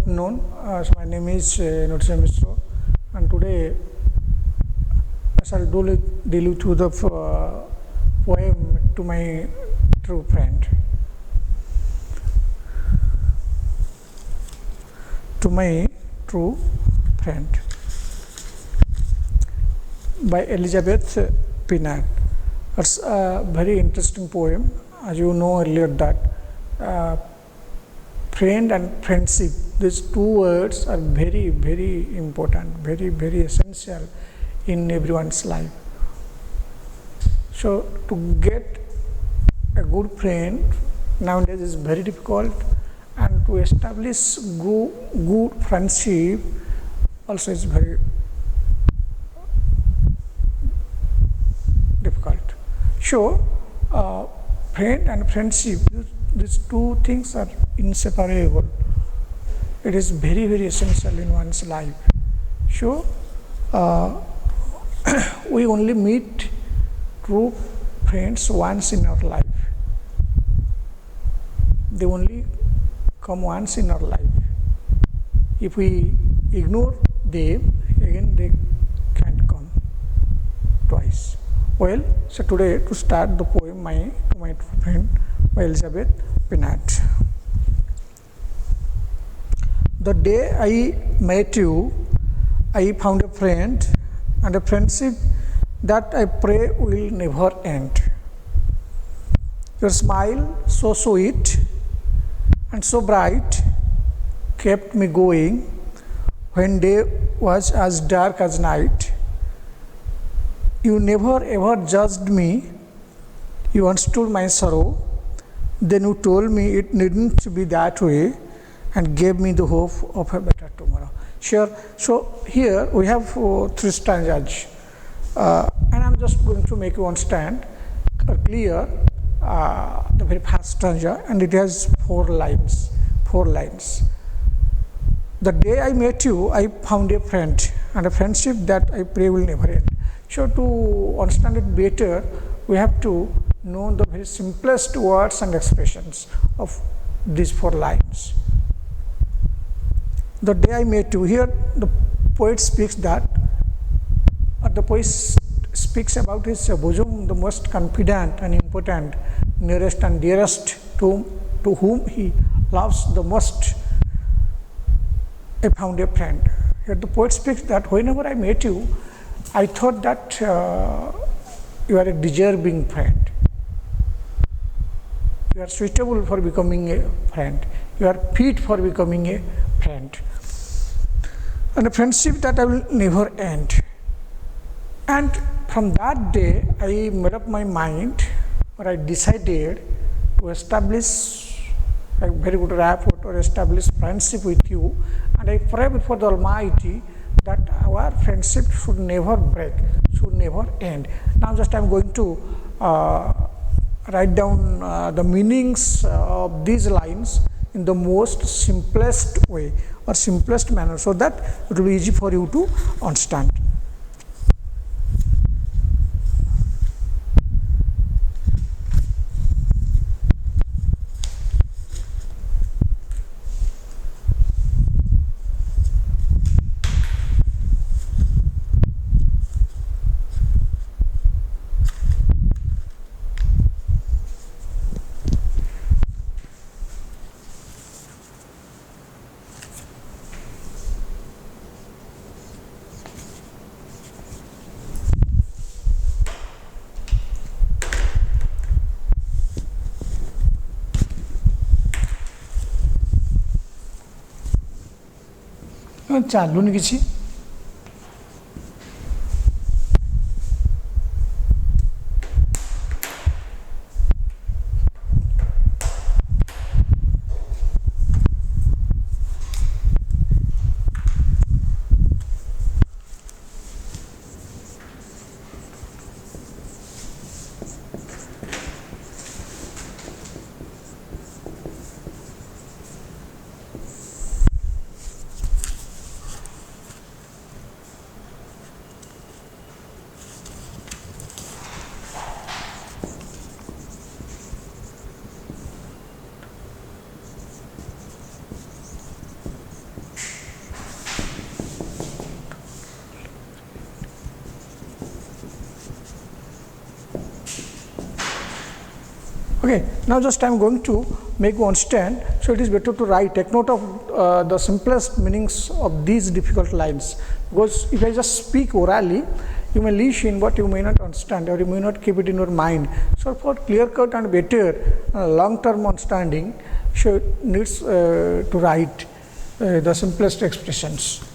afternoon. My name is Notisa Mishra, and today I shall deal with the poem to my true friend. To my true friend by Elizabeth Pinat. It's a very interesting poem. As you know earlier that friend and friendship, these two words are very, very important, very, very essential in everyone's life. So to get a good friend nowadays is very difficult, and to establish good friendship also is very difficult. So friend and friendship, these two things are inseparable. It is very, very essential in one's life. So we only meet true friends once in our life. They only come once in our life. If we ignore them, again they can't come twice. Well, so today to start the poem to my true friend by Elizabeth Pinat. The day I met you, I found a friend and a friendship that I pray will never end. Your smile, so sweet and so bright, kept me going when day was as dark as night. You never ever judged me. You understood my sorrow. Then you told me it needn't be that way and gave me the hope of a better tomorrow. Sure. So here we have three stanzas, and I'm just going to make you understand clear the very first stanza, and it has four lines. The day I met you, I found a friend and a friendship that I pray will never end. So to understand it better, we have to know the very simplest words and expressions of these four lines. The day I met you, here the poet speaks that, the poet speaks about his bosom, the most confident and important, nearest and dearest to whom he loves the most. I found a friend. Here the poet speaks that whenever I met you, I thought that you are a deserving friend. You are suitable for becoming a friend. You are fit for becoming a friend. And a friendship that I will never end. And from that day, I made up my mind, or I decided to establish a very good rapport or establish friendship with you. And I pray before the Almighty that our friendship should never break, should never end. Now just I am going to write down the meanings of these lines in the most simplest way or simplest manner, so that it will be easy for you to understand. ଚାଲୁନି କିଛି Okay, now just I am going to make you understand. So it is better to write, take note of the simplest meanings of these difficult lines, because if I just speak orally, you may listen but you may not understand, or you may not keep it in your mind. So for clear cut and better long term understanding, so it needs to write the simplest expressions.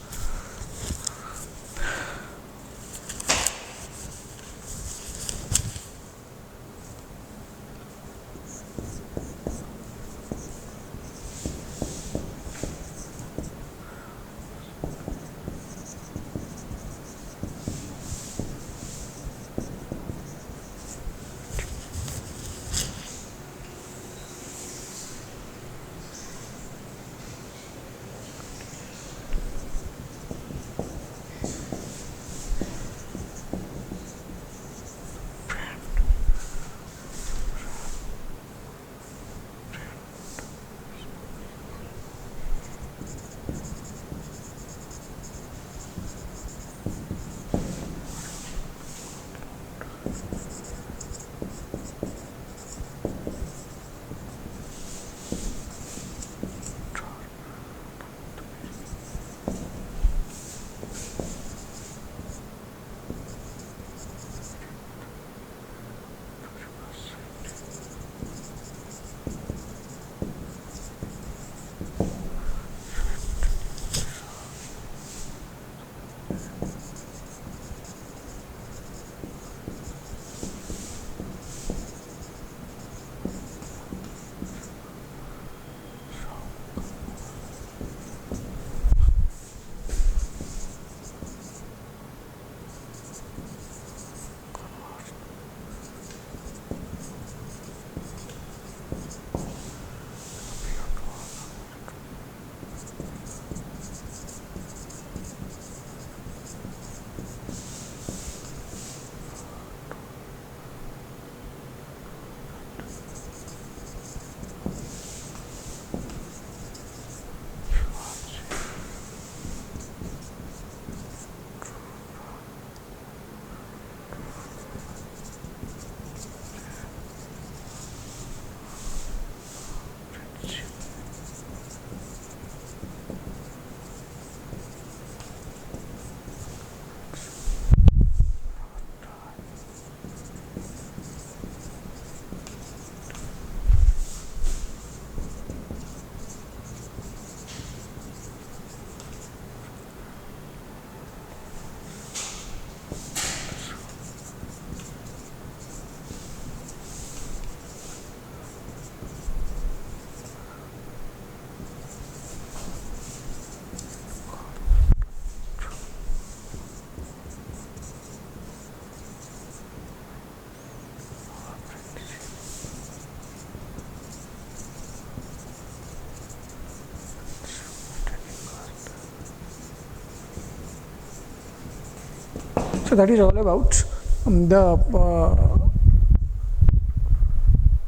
So that is all about the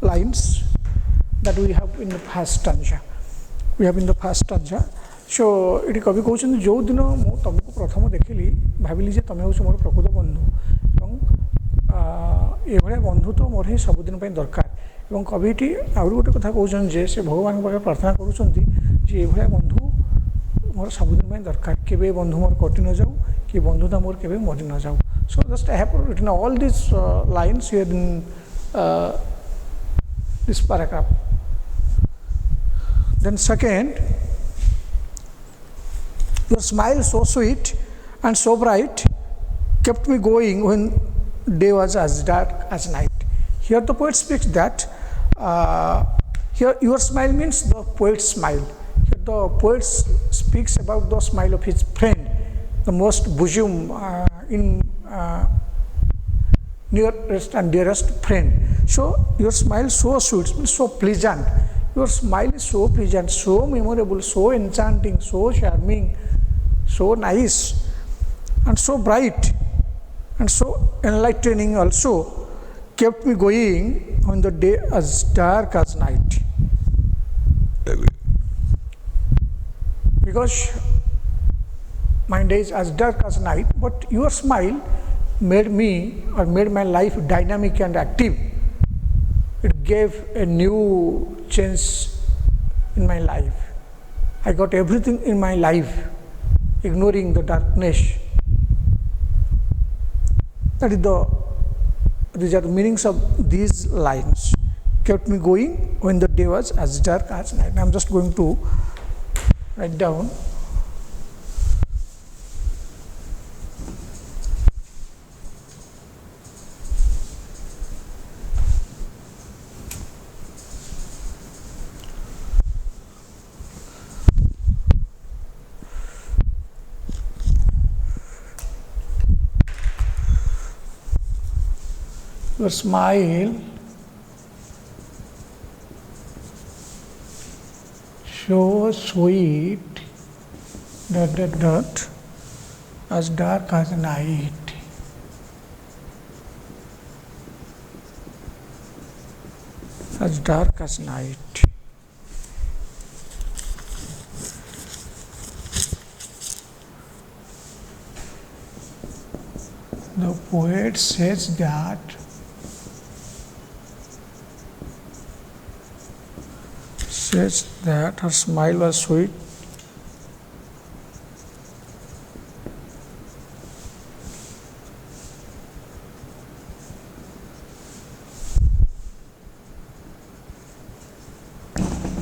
lines that we have in the past stanza. We have in the past stanza. So it कवि कहते जो दिन मु तुमको प्रथम देखिली भाविली जे तुम हूँ मोर प्रकृत बंधु ये बंधु तो मोर ही सबुदिन दरकार और कविटी आहुरी गोटे कथा कहते से भगवान पाखे प्रार्थना करुँचे बंधु मोर सबुदिन दरकार केवे बंधु मोर कटि न जाऊ कि बंधुता मोर केवे मरि न जाऊ. So just I have written all these lines here in this paragraph. Then second, your smile so sweet and so bright kept me going when day was as dark as night. Here the poet speaks that here your smile means the poet's smile. Here the poet speaks about the smile of his friend, the most bosom in nearest and dearest friend. So your smile so sweet means so pleasant. Your smile is so pleasant, so memorable, so enchanting, so charming, so nice, and so bright, and so enlightening also, kept me going on the day as dark as night. Because my day is as dark as night, but your smile made me or made my life dynamic and active. It gave a new change in my life. I got everything in my life, ignoring the darkness. These are the meanings of these lines. Kept me going when the day was as dark as night. I'm just going to write down. Your smile so sweet, as dark as night. As dark as night. The poet says that her smile was sweet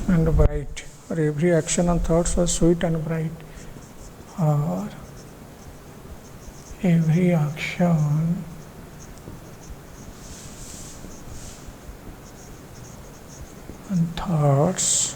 and bright. Her every action and thoughts was sweet and bright. Her every action and thoughts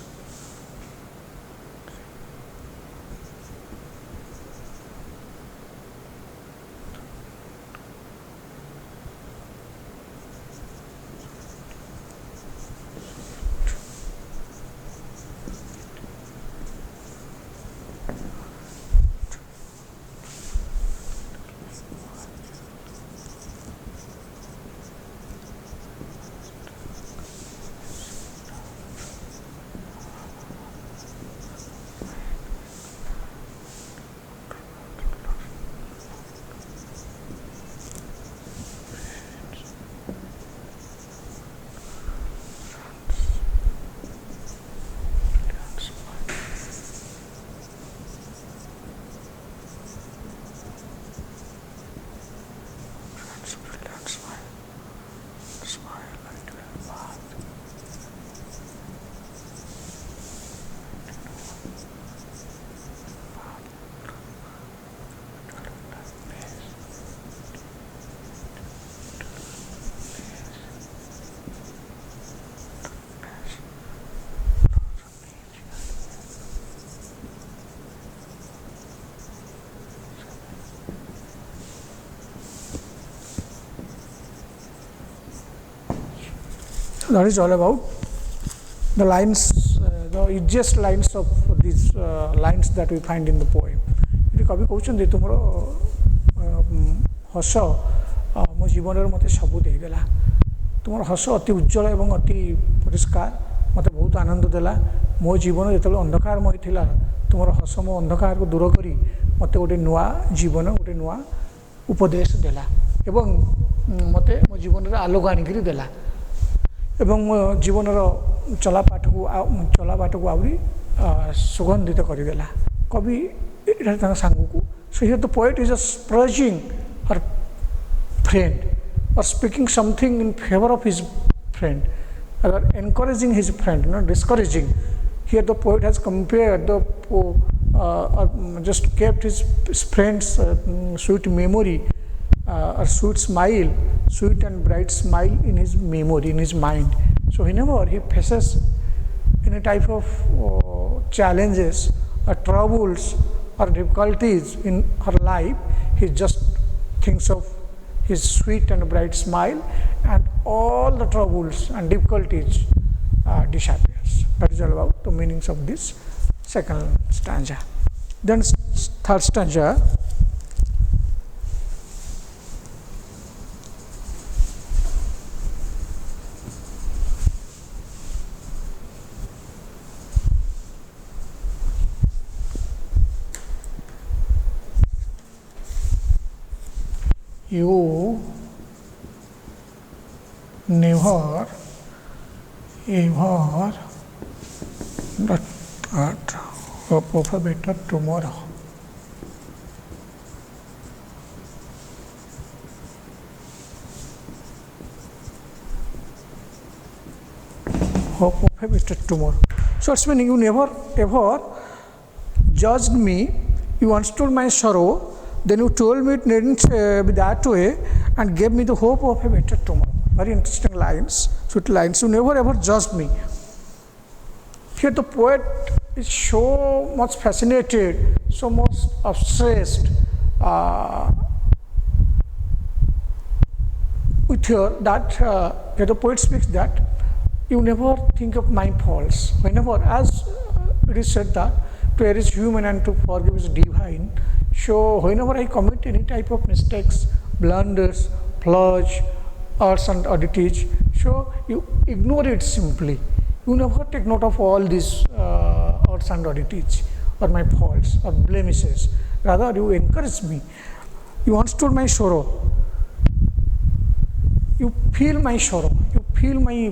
that is all about the lines, the easiest lines of these lines that we find in the poem. It कवि कहते तुम हस मो जीवन मत सबू देदेला तुम हस अति उज्जवल एवं अति परिष्कार मत बहुत आनंद देला मो जीवन जो अंधकारमय थिला तुम हस मो अंधकार को दूर करी मत गोटे नुआ जीवन गोटे नुआ उपदेश देला एवं मत मो जीवन आलोक आनिक देला एवं मो जीवन चला पाठ को आहरी सुगंधित करदेला कवि यहाँ सांग को so here the poet is just praising her friend or speaking something in favor of his friend or encouraging his friend, not discouraging. Here the poet has compared the just kept his friend's sweet memory or sweet smile, sweet and bright smile in his memory, in his mind. So whenever he faces any type of challenges or troubles or difficulties in her life, he just thinks of his sweet and bright smile, and all the troubles and difficulties disappears. That is all about the meanings of this second stanza. Then third stanza. You never ever that hope of a better tomorrow. Hope of a better tomorrow. So it's meaning you never ever judged me, you understood my sorrow, then you told me it needn't be that way and gave me the hope of a better tomorrow. Very interesting lines, sweet lines. You never ever judged me. Here the poet is so much fascinated, so much obsessed with her that here the poet speaks that you never think of my faults. Whenever, as it is said that to err is human and to forgive is divine. So whenever I commit any type of mistakes, blunders, flaws, errors and oddities, so you ignore it simply. You never take note of all these errors and oddities or my faults or blemishes. Rather, you encourage me. You understood my sorrow. You feel my sorrow. You feel my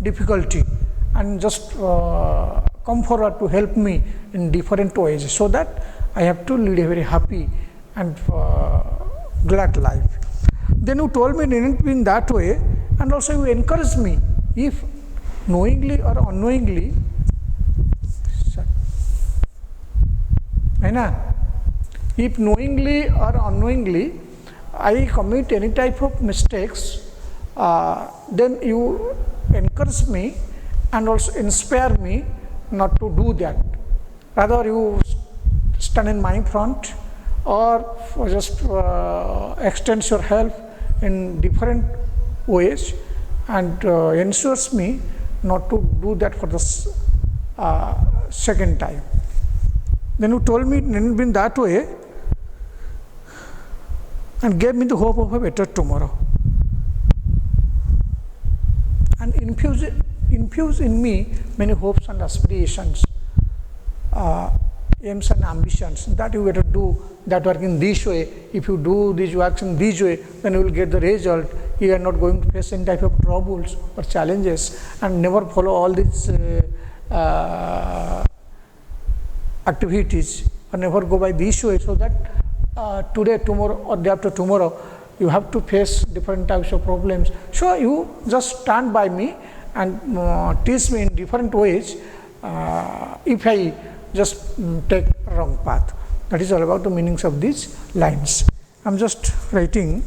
difficulty, and just come forward to help me in different ways, so that I have to lead a very happy and glad life. Then you told me it didn't be in that way, and also you encouraged me, if knowingly or unknowingly, if knowingly or unknowingly I commit any type of mistakes, then you encourage me and also inspire me not to do that. Rather, you stand in my front or just extend your help in different ways and ensures me not to do that for the second time. Then you told me it didn't be that way and gave me the hope of a better tomorrow, and infuse in me many hopes and aspirations, aims and ambitions, that you better do that work in this way. If you do these works in this way, then you will get the result. You are not going to face any type of troubles or challenges, and never follow all these activities, or never go by this way, so that today, tomorrow or day after tomorrow, you have to face different types of problems. So you just stand by me and teach me in different ways if I just take wrong path. That is all about the meanings of these lines. I am just writing.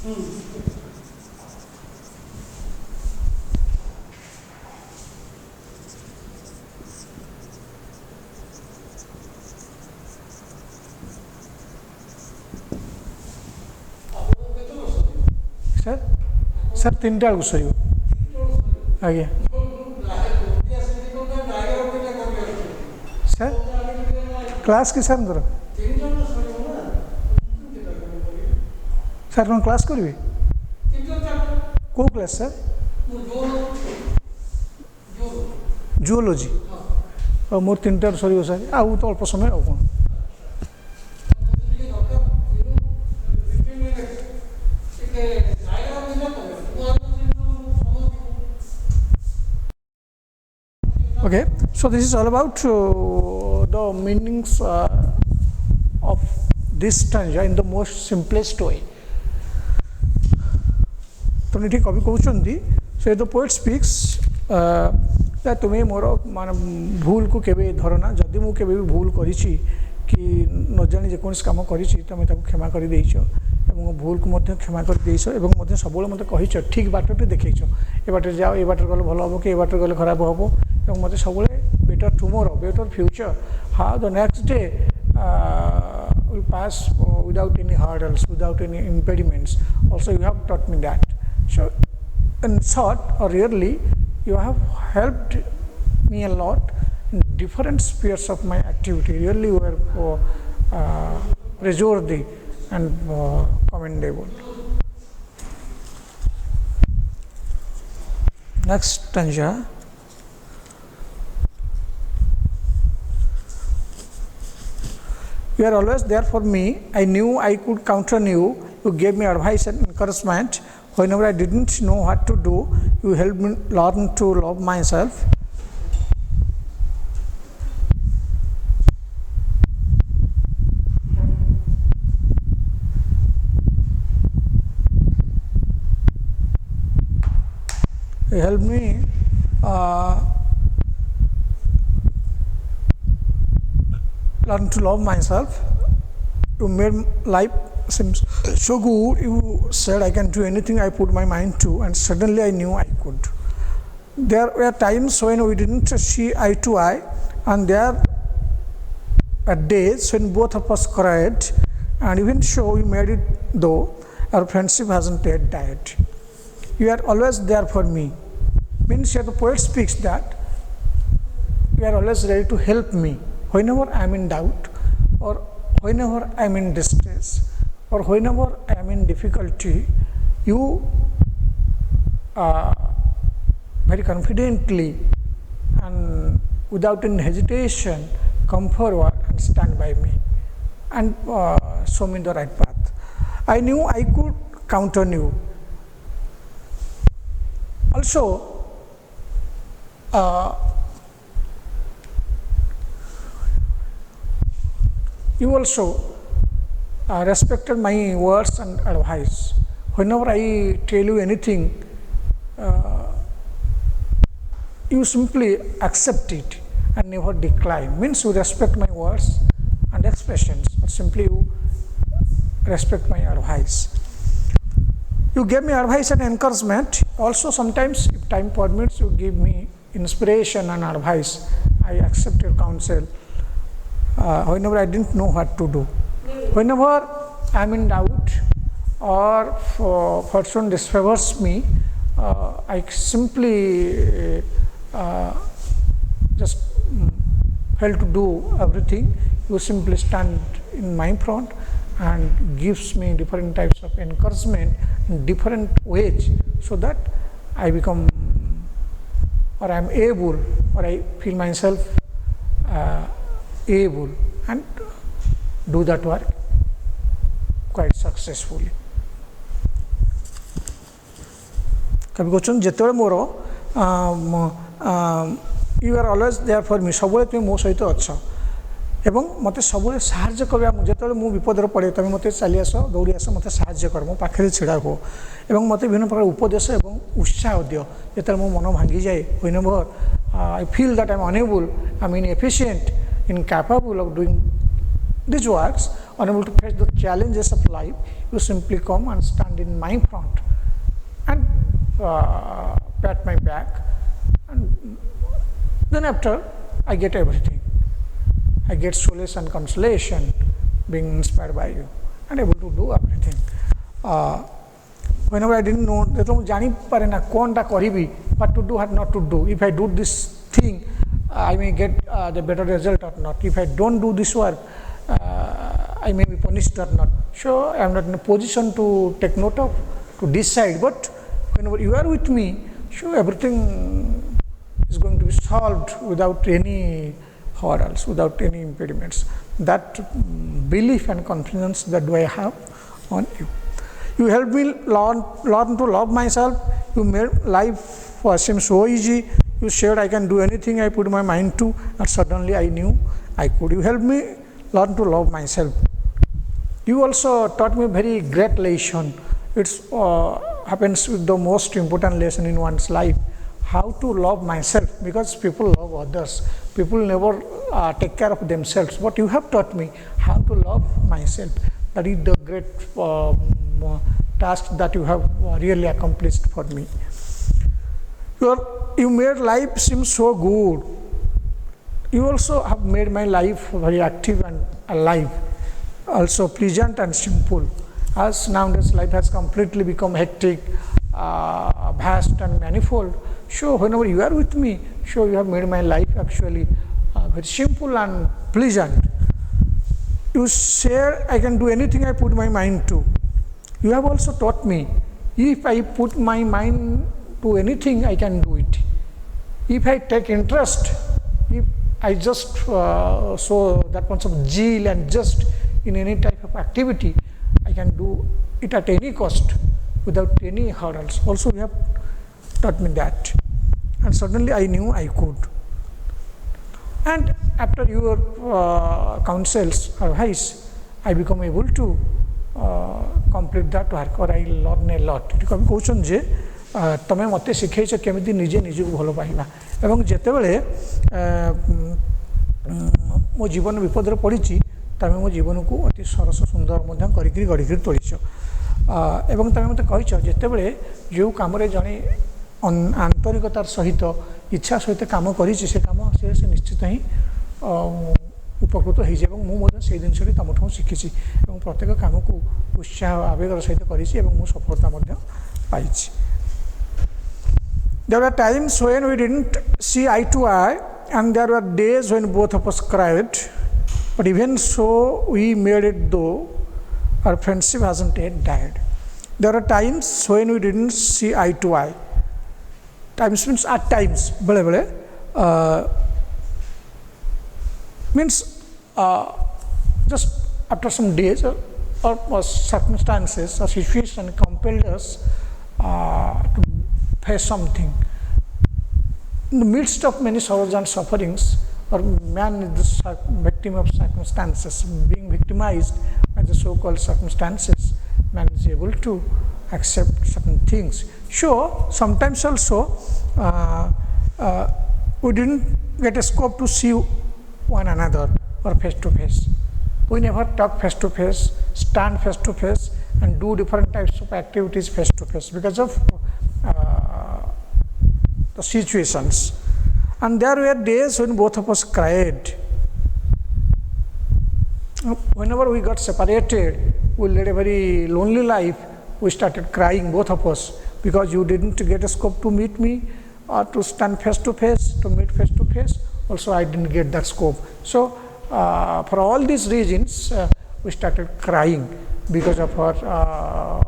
Sir sir 3टा बेलू sir आज्ञा sir class कि sir sir कौन class करेंगे कौ class sir zoology मोर 3टा sir sir आउ तो अल्प समय आ कौन Okay, so this is all about the meanings of this stanza in the most simplest way. तो निठी कवि कहते so the poet speaks that तुम्हें मोर मान भूल को केबे धरना जदि मु केबे भी भूल करिछि कि न जानि जे कोनस काम करिछि तमे ताको क्षमा करि देइछो एवं भूल को मध्य क्षमा कर देइछो एवं मध्य सबले मते कहिछो ठीक बाटटे देखैछो ए बाटे जाओ ए बाटे गले भलो हबो कि ए बाटे गले खराब हबो एवं मते सबले better tomorrow better future how the next day will pass without any hurdles without any impediments also you have taught me that so in short or really you have helped me a lot in different spheres of my activity really were praiseworthy and commendable. Next stanza. You are always there for me. I knew I could count on you. You gave me advice and encouragement. Whenever I didn't know what to do, you helped me learn to love myself. You helped me learn to love myself. You made life seem so good. You said I can do anything I put my mind to, and suddenly I knew I could. There were times when we didn't see eye to eye, and there were days when both of us cried, and even so we made it though our friendship hasn't yet died. You are always there for me. Means here the poet speaks that you are always ready to help me whenever I am in doubt, or whenever I am in distress, or whenever I am in difficulty. You very confidently and without any hesitation come forward and stand by me and show me the right path. I knew I could count on you. Also, you also respected my words and advice. Whenever I tell you anything, you simply accept it and never decline. Means you respect my words and expressions, or simply you respect my advice. You gave me advice and encouragement. Also, sometimes, if time permits, you give me inspiration and advice. I accept your counsel whenever I didn't know what to do. Whenever I am in doubt or fortune disfavors me, I simply just fail to do everything. You simply stand in my front and gives me different types of encouragement in different ways, so that I become, or I am able, or I feel myself able and do that work quite successfully. कभी question जिते more you are always there for me सब तुम मो सहित अच्छ एवं मत सब साहाଯ୍य करवा जो मु विपदर पड़े तुम मत चली आस दौड़ी आस मत साहाଯ୍य कर मो पाखे छिड़ा हो एवं मत विभिन्न प्रकार उपदेश एवं उत्साह दियो जो मो मन भांगी जाए whenever I feel that I am unable I mean efficient incapable of doing these works, unable to face the challenges of life, you simply come and stand in my front and pat my back, and then after I get everything. I get solace and consolation being inspired by you and able to do everything. Whenever I didn't know, what to do, what not to do. If I do this thing, I may get the better result or not. If I don't do this work, I may be punished or not. So I am not in a position to take note of, to decide. But whenever you are with me, so everything is going to be solved without any hurdles, without any impediments. That belief and confidence that do I have on you. You helped me learn to love myself. You made life seem so easy. You said I can do anything I put my mind to, and suddenly I knew I could. You helped me learn to love myself. You also taught me a very great lesson. It happens with the most important lesson in one's life, how to love myself, because people love others. People never take care of themselves, but you have taught me how to love myself. That is the great task that you have really accomplished for me. You made life seem so good. You also have made my life very active and alive, also pleasant and simple. As nowadays life has completely become hectic, vast and manifold. So whenever you are with me, so you have made my life actually very simple and pleasant. You say I can do anything I put my mind to. You have also taught me, if I put my mind to anything, I can do it. If I take interest, if I just show that much of zeal and just in any type of activity, I can do it at any cost without any hurdles. Also you have taught me that, and suddenly I knew I could. And after your counsels, advice, I become able to complete that work, or I learn a lot. कभी कहउछन जे तमे मते सिखैछ केमिति निजे निजु भलो पाइबा, एवं जेतेबेले मो जीवन विपद रे पड़िछि तमे मो जीवन को अति सरस सुंदर मध्य करिकरी गढ़िकरी तोलिछ, एवं तमे मते कहिछ जेतेबेले जो काम रे जणे आंतरिकतार सहित इच्छा सहित काम करिछि से काम से निश्चित ही उपकृत हो जाए। मुझे से जिनस तुम शिखी और प्रत्येक काम को उत्साह आवेगर सहित करूँ सफलता पाई। There were times when we didn't see eye to eye, and there were days when both of us cried, but even so we made it though our friendship hasn't yet died. There are times when we didn't see eye to eye. Times means at times, means just after some days or circumstances or situation compelled us to face something. In the midst of many sorrows and sufferings, or man is the victim of circumstances, being victimized by the so-called circumstances, man is able to accept certain things. Sure, sometimes also we didn't get a scope to see one another or face to face. We never talk face to face, stand face to face, and do different types of activities face to face because of the situations. And there were days when both of us cried. Whenever we got separated, we led a very lonely life. We started crying, both of us, because you didn't get a scope to meet me or to stand face to face, to meet face to face. Also, I didn't get that scope. So, for all these reasons, we started crying because of our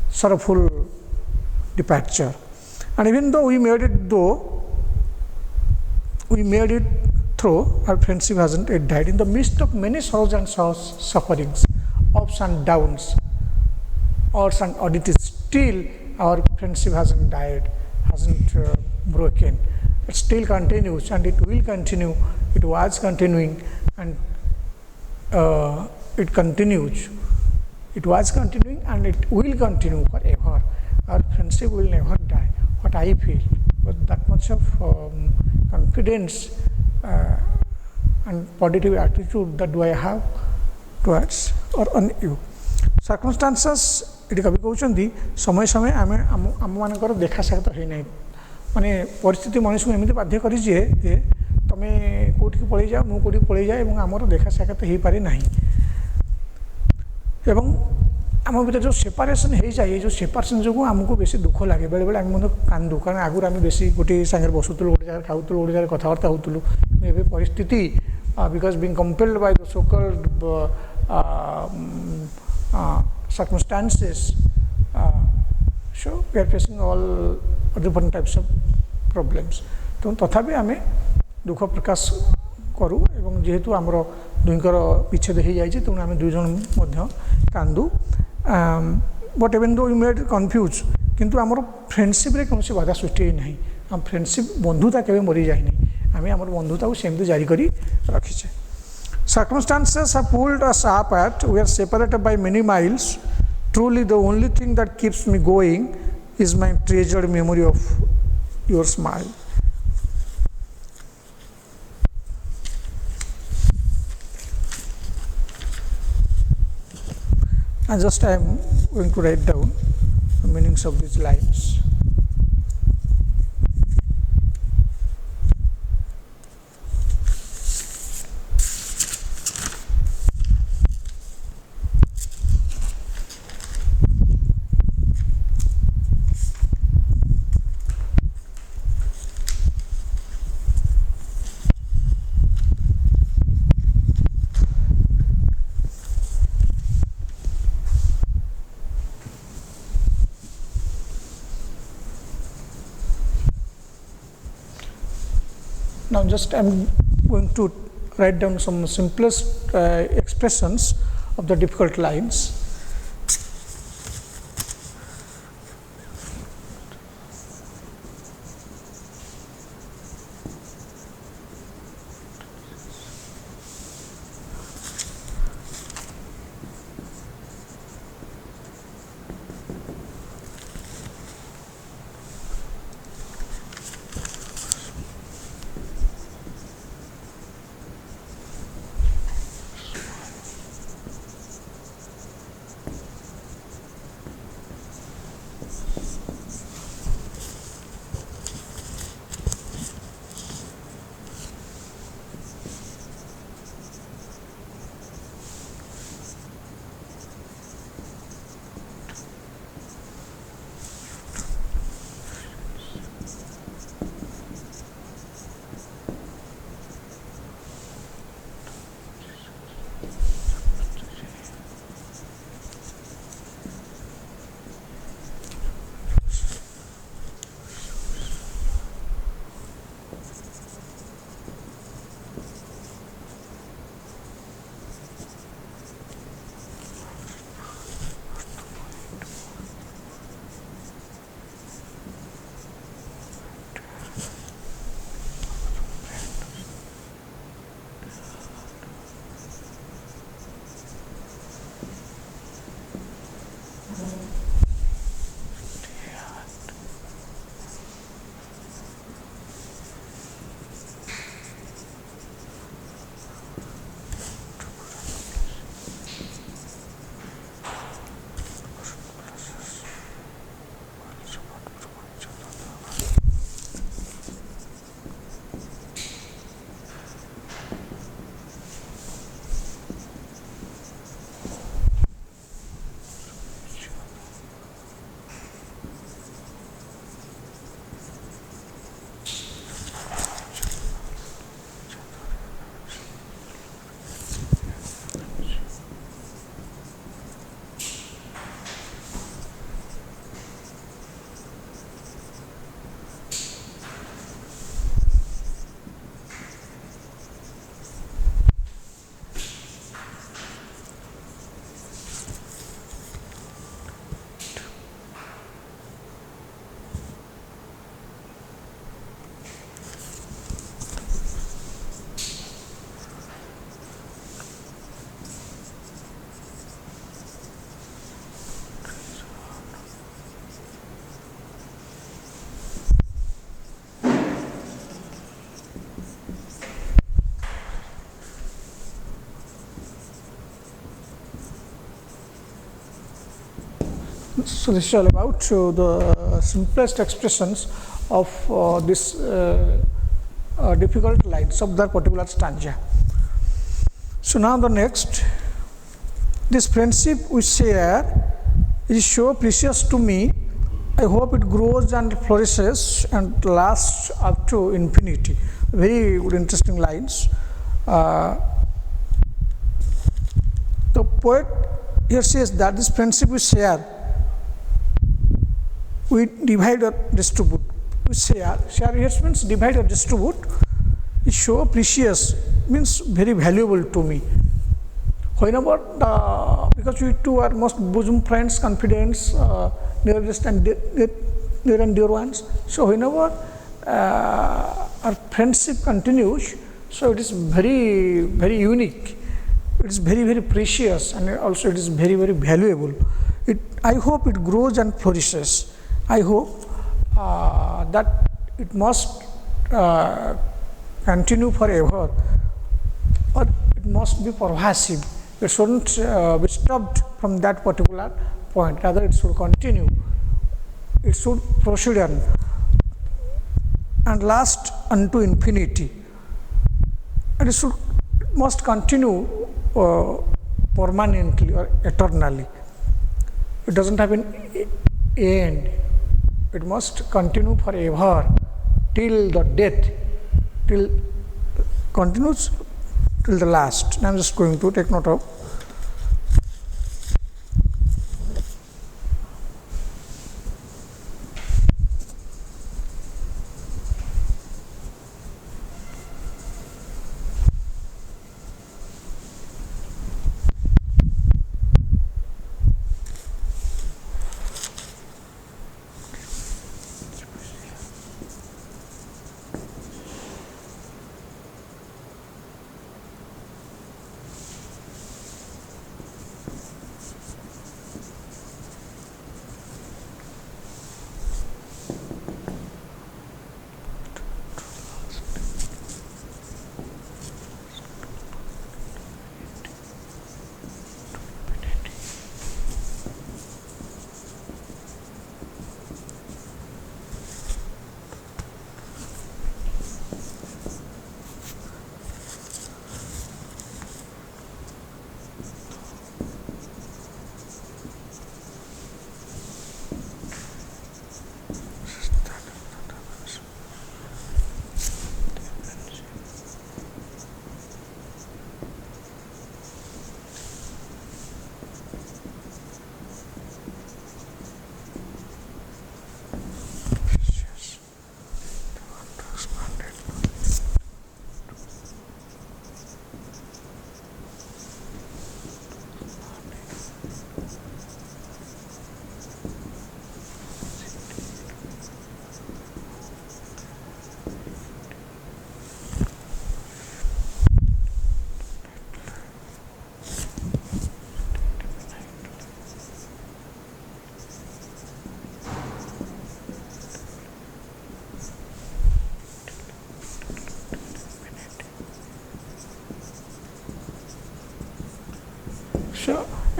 sorrowful departure. And even though we made it through, our friendship hasn't yet died. In the midst of many sorrows and sufferings, ups and downs, odds and oddities, still our friendship hasn't died, hasn't broken. It still continues, and it will continue. It was continuing, and it continues. It was continuing, and it will continue forever. Our friendship will never die. What I feel, with that much of confidence and positive attitude that do I have towards or on you. Circumstances ये कवि कहते समय समय आम आम मानकर देखा साक्षात होना माने परिस्थिति मनुष्य को एमती बाध्य कर तुम्हें कौटी पलि जाओ मु कौटी पलि जाए आमर देखा साक्षात हो पारे ना एवं आम भर जो सेपारेसन हो जाए जो सेपारेसन जो आमको बेसी दुख लगे बेले बेले आम कांदू कारण आगुरी आम बेसी गोटे सांगे बसुलु गोटे जगह खाऊलु गोटे जगह कथबार्ता होलु ए परिस्थिति because being compelled by the so called circumstances so we are facing all different types of problems तो तथापि आम दुख प्रकाश करूँ एवं जेहेतु आमर दुईकर विच्छेद हो जाए तेणु आम दुई जन कांदू but even though you made confuse किंतु आमर फ्रेंडशिप रे कौन बाधा सृष्टि ना आम फ्रेंडशिप बंधुता केवे मरी जाए आम आम बंधुता को सेमती जारी करी रखीचे Circumstances have pulled us apart. We are separated by many miles. Truly, the only thing that keeps me going is my treasured memory of your smile. And just I am going to write down the meanings of these lines. Now just I am going to write down some simplest expressions of the difficult lines. So this is all about the simplest expressions of this difficult lines of that particular stanza. So now the next, this friendship we share is so precious to me. I hope it grows and flourishes and lasts up to infinity. Very good, interesting lines. The poet here says that this friendship we share, we divide or distribute. We share here means divide or distribute. Is so precious, means very valuable to me. Whenever, because we two are most bosom friends, confidants, nearest and near and dear ones. So whenever our friendship continues, so it is very, very unique. It is very, very precious, and also it is very, very valuable. I hope it grows and flourishes. I hope that it must continue forever, or it must be pervasive. It shouldn't be stopped from that particular point. Rather, it should continue. It should proceed on and last unto infinity. And it must continue permanently or eternally. It doesn't have an end. It must continue forever till the death, till continues till the last. And I am just going to take note of.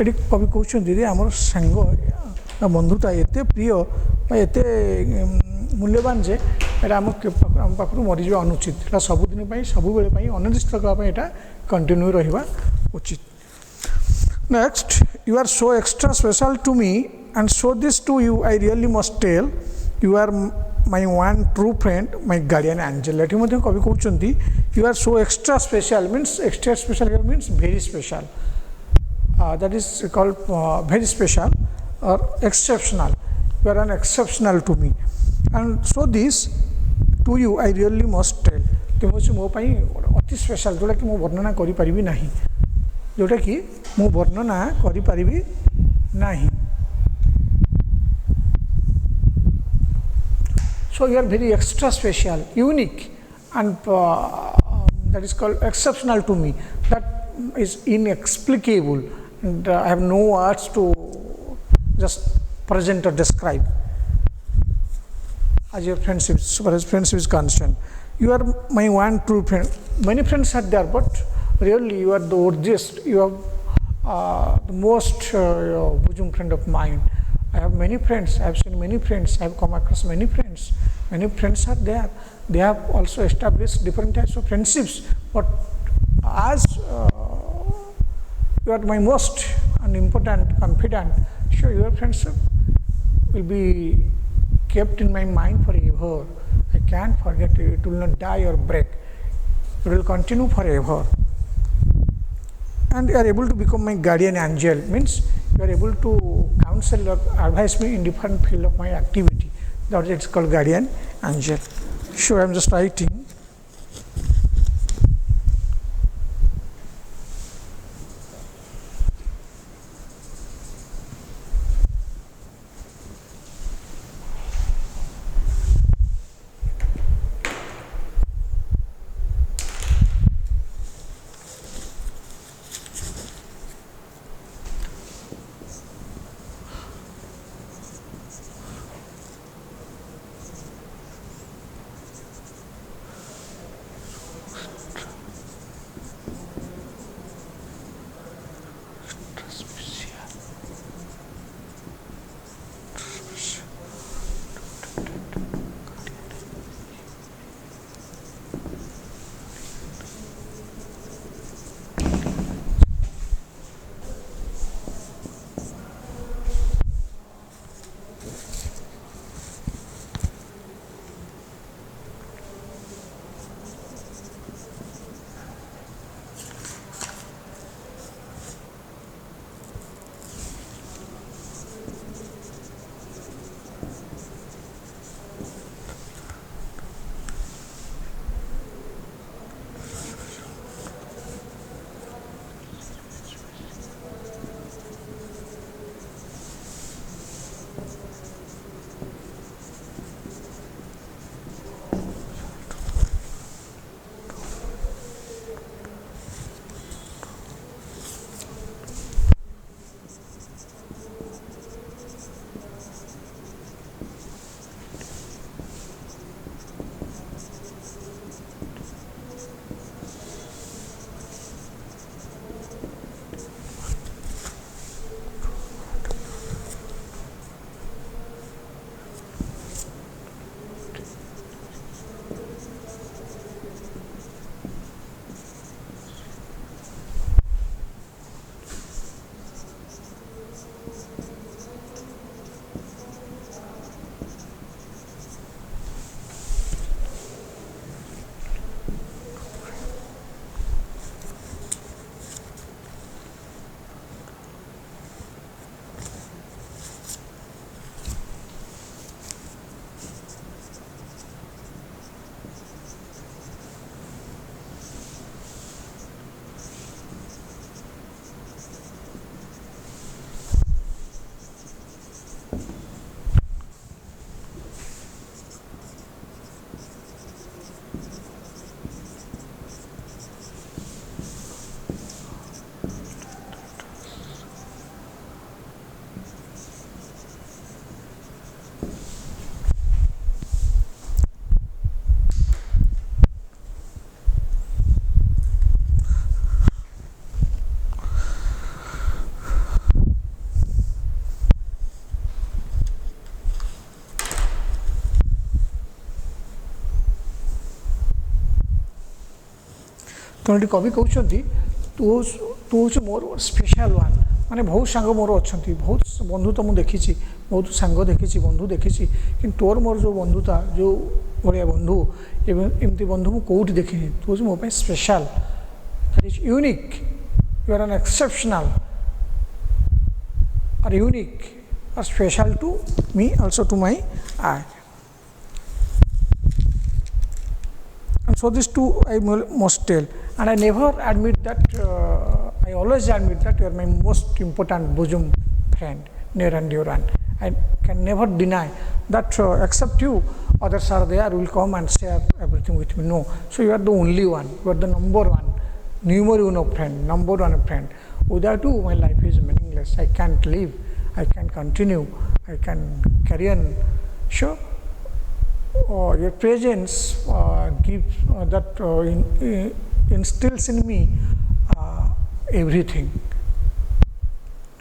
Eighty कवि कहते आम सांग बंधुता एत प्रिय एत मूल्यवान जे आम पाखु मरीजा अनुचित सबुदिन सब बेले अनिर्दिष्ट यहाँ कंटिन्यू रहा उचित। Next, you are so extra special to me and so this to you I really must tell, you are my one true friend my guardian angel. ये कवि कहते you are so extra special means extra special means very special, that is called very special or exceptional. You are an exceptional to me, and so this to you I really must tell. तुम मो अति special जोटा कि मु वर्णना करि परिबि नाही, जोटा कि मु वर्णना करि परिबि नाही। So you are very extra special, unique, and that is called exceptional to me. That is inexplicable. And I have no words to just present or describe as your friendship, as far as friendship is concerned. You are my one true friend. Many friends are there, but really you are the worthiest. You have the most bosom friend of mine. I have many friends, I have seen many friends, I have come across many friends. Many friends are there. They have also established different types of friendships. But as you are my most and important, confident, sure your friendship will be kept in my mind forever. I can't forget it. It will not die or break. It will continue forever. And you are able to become my guardian angel, means you are able to counsel or advise me in different field of my activity. That is called guardian angel. Sure, I am just writing. ତେଣୁ ଏଠି କବି କହୁଛନ୍ତି ତୁ ହେଉଛୁ ମୋର special one, ମାନେ ବହୁତ ସାଙ୍ଗ ମୋର ଅଛନ୍ତି, ବହୁତ ବନ୍ଧୁ ତ ମୁଁ ଦେଖିଛି, ବହୁତ ସାଙ୍ଗ ଦେଖିଛି, ବନ୍ଧୁ ଦେଖିଛି, କିନ୍ତୁ ତୋର ମୋର ଯେଉଁ ବନ୍ଧୁତା, ଯେଉଁ ଭଳିଆ ବନ୍ଧୁ ଏମିତି ବନ୍ଧୁ ମୁଁ କେଉଁଠି ଦେଖିନି, ତୁ ହେଉଛୁ ମୋ ପାଇଁ special, that is unique, you are an exceptional are unique are special to me also to my eye. And so these two I must tell, and I never admit that, I always admit that you are my most important bosom friend, near and dear, and I can never deny that, except you, others are there, will come and share everything with me. No, so you are the only one, you are the number one, numero uno friend, number one friend. Without you, my life is meaningless. I can't live, I can't continue, I can carry on. Sure. Your presence gives instills in me everything.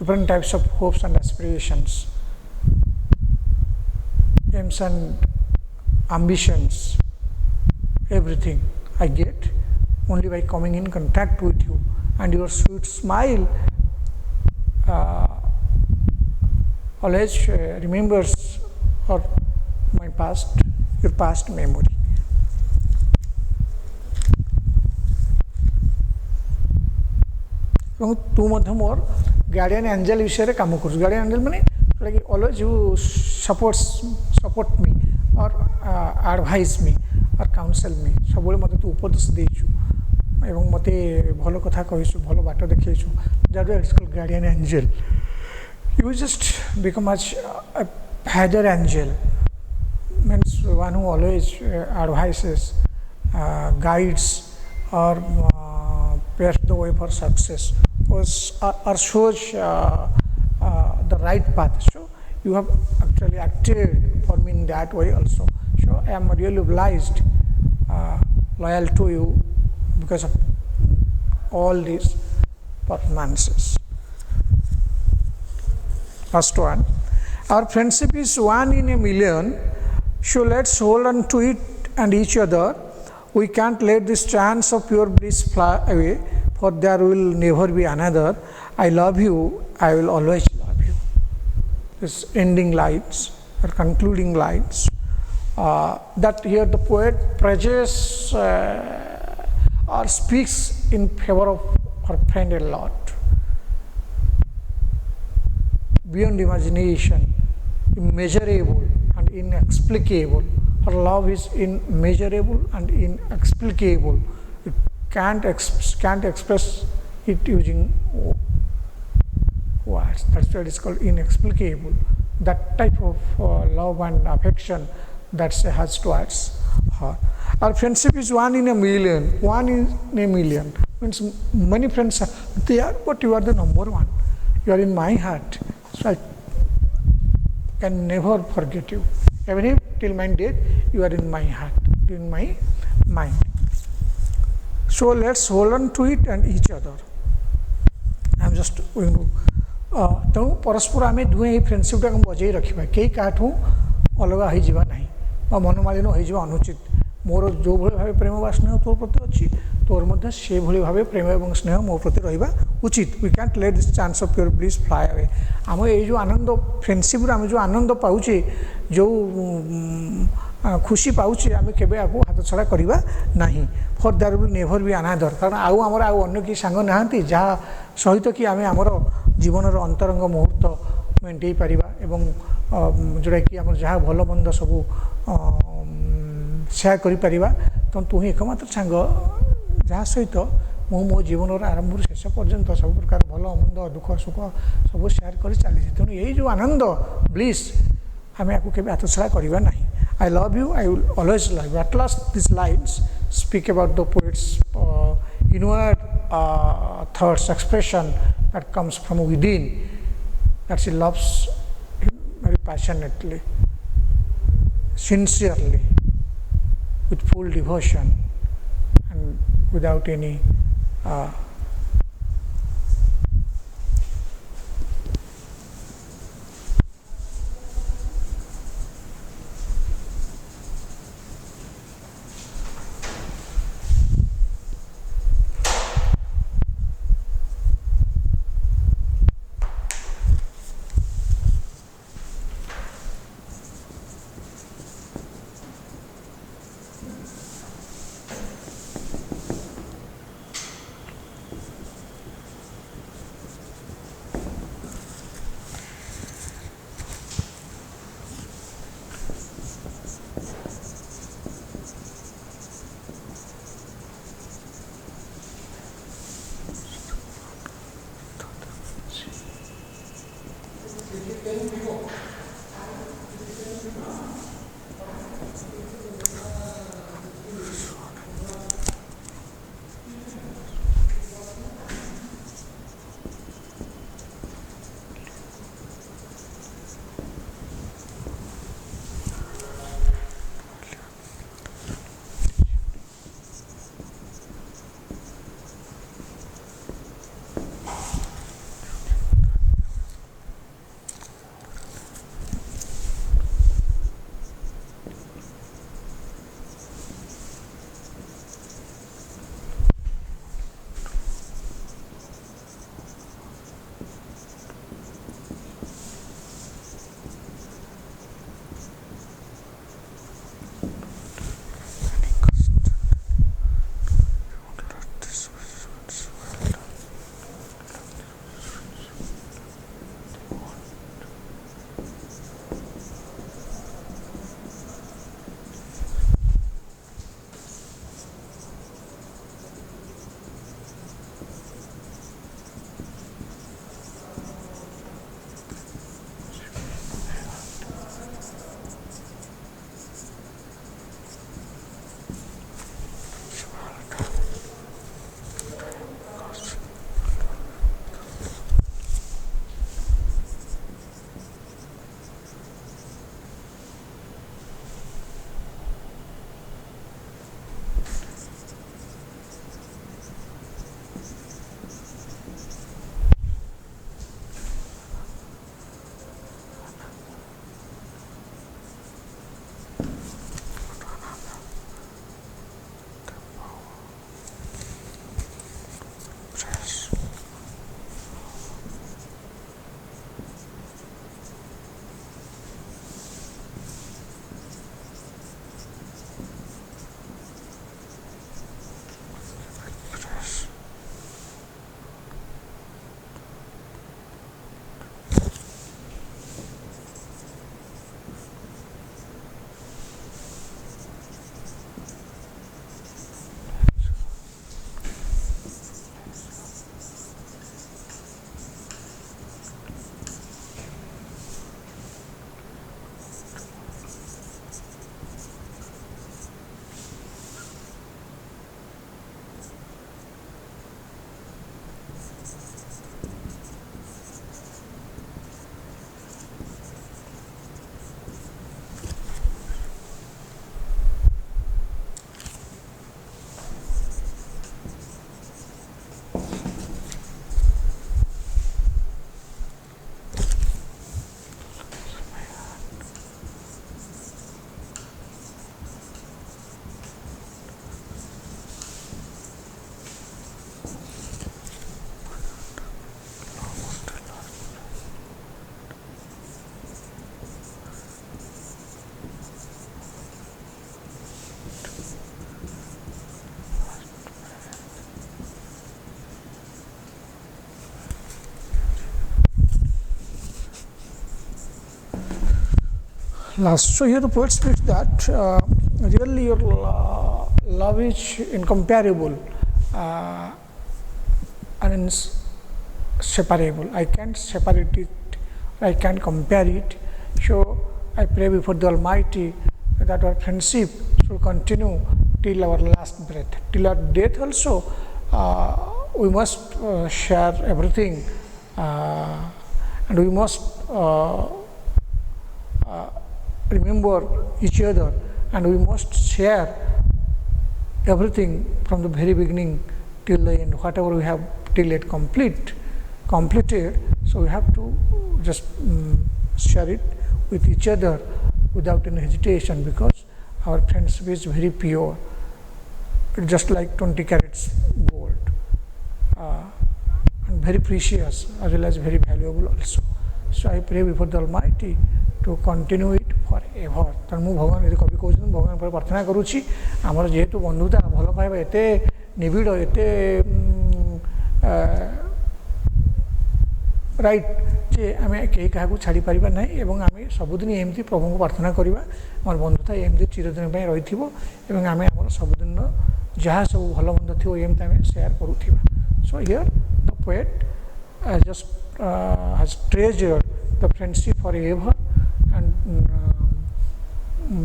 different types of hopes and aspirations, aims and ambitions, everything I get only by coming in contact with you, and your sweet smile always remembers or my past, your past memory. এবং তু ମଧ୍ୟ ମୋର guardian angel ବିଷୟରେ କାମ କରୁଛୁ। Guardian angel ମାନେ ଯେଉଁଟାକି always you support ମି ଅର୍ ଆଡ଼ଭାଇସ୍ ମି ଅର୍ କାଉନସେଲ୍ ମି, ସବୁବେଳେ ମୋତେ ତୁ ଉପଦେଶ ଦେଇଛୁ ଏବଂ ମୋତେ ଭଲ କଥା କହିଛୁ, ଭଲ ବାଟ ଦେଖେଇଛୁ, that it's called guardian angel. You just become as a father angel, means one who always advises, guides or paves the way for success, or shows the right path. So you have actually acted for me in that way also. So I am really obliged, loyal to you because of all these performances. First one, our friendship is one in a million, so let's hold on to it and each other. We can't let this chance of pure bliss fly away, for there will never be another. I love you, I will always love you. This ending lines or concluding lines, that here the poet praises or speaks in favor of her friend a lot. Beyond imagination, immeasurable and inexplicable. Her love is immeasurable and inexplicable. You can't express it using words. That's why it's called inexplicable. That type of love and affection that she has towards her. Our friendship is one in a million. One in a million means many friends are there, but you are the number one. You are in my heart. So I can never forget you. Even if till my death, you are in my heart, in my mind. So let's hold on to it and each other. I am just going to ତେଣୁ ପରସ୍ପର ଆମେ ଦୁହେଁ ଏହି ଫ୍ରେଣ୍ଡସିପ୍ଟାକୁ ବଜାଇ ରଖିବା, କେହି କାହାଠୁ ଅଲଗା ହୋଇଯିବା ନାହିଁ ବା ମନମାଳିନ ହୋଇଯିବା ଅନୁଚିତ। ମୋର ଯେଉଁଭଳି ଭାବେ ପ୍ରେମ ବା ସ୍ନେହ ତୋ ପ୍ରତି ଅଛି, ତୋର ମଧ୍ୟ ସେଭଳି ଭାବେ ପ୍ରେମ ଏବଂ ସ୍ନେହ ମୋ ପ୍ରତି ରହିବା ଉଚିତ। We can't let this chance of pure bliss fly away. ଆମ ଏଇ ଯେଉଁ ଆନନ୍ଦ ଫ୍ରେଣ୍ଡସିପ୍ରୁ ଆମେ ଯେଉଁ ଆନନ୍ଦ ପାଉଛେ, ଯେଉଁ ଖୁସି ପାଉଛେ, ଆମେ କେବେ ଆକୁ ହାତଛଡ଼ା କରିବା ନାହିଁ। For there will never be another, କାରଣ ଆଉ ଆମର ଆଉ ଅନ୍ୟ କେହି ସାଙ୍ଗ ନାହାନ୍ତି ଯାହା ସହିତ କି ଆମେ ଆମର ଜୀବନର ଅନ୍ତରଙ୍ଗ ମୁହୂର୍ତ୍ତ ମେଣ୍ଟେଇ ପାରିବା ଏବଂ ଯେଉଁଟାକି ଆମର ଯାହା ଭଲ ମନ୍ଦ ସବୁ ସେୟାର କରିପାରିବା। ତେଣୁ ତୁ ହିଁ ଏକମାତ୍ର ସାଙ୍ଗ ଯାହା ସହିତ ମୁଁ ମୋ ଜୀବନର ଆରମ୍ଭରୁ ଶେଷ ପର୍ଯ୍ୟନ୍ତ ସବୁ ପ୍ରକାର ଭଲ ମନ୍ଦ ଦୁଃଖ ସୁଖ ସବୁ ସେୟାର କରି ଚାଲିଛି। ତେଣୁ ଏଇ ଯେଉଁ ଆନନ୍ଦ ବ୍ଲିସ୍, ଆମେ ଆକୁ କେବେ ହାତଛଡ଼ା କରିବା ନାହିଁ। I love you, I will always love you. At last, these lines speak about the poet's inward thoughts, expression that comes from within, that she loves him very passionately, sincerely, with full devotion and without any last. So here the poet speaks that really your love is incomparable and inseparable. I can't separate it, I can't compare it. So I pray before the Almighty that our friendship should continue till our last breath, till our death also. We must share everything, and we must remember each other, and we must share everything from the very beginning till the end, whatever we have till it completed. So we have to just share it with each other without any hesitation, because our friendship is very pure, just like 20 carats gold, and very precious as well as very valuable also. So I pray before the Almighty to continue it forever. तेणु मु भगवान ये कवि कहते भगवान पर प्रार्थना करुँची आमर जेहेतु बंधुता भल पाइबा एते निबिड़ एते राइट जे आम कहीं क्या छाड़ी पार ना एवं आम सबुदिन एमती प्रभु को प्रार्थना करवा आम बंधुता एमती चिरदिन रही आम आम सबुदिन जहाँ सब भल मंद थी एमती आम सेयार करूँ. So here the poet just has treasured the friendship forever, and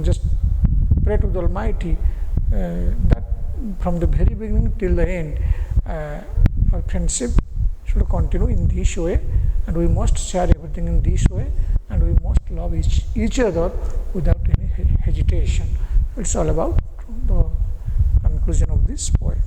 just pray to the Almighty that from the very beginning till the end our friendship should continue in this way, and we must share everything in this way, and we must love each other without any hesitation. It's all about the conclusion of this poem.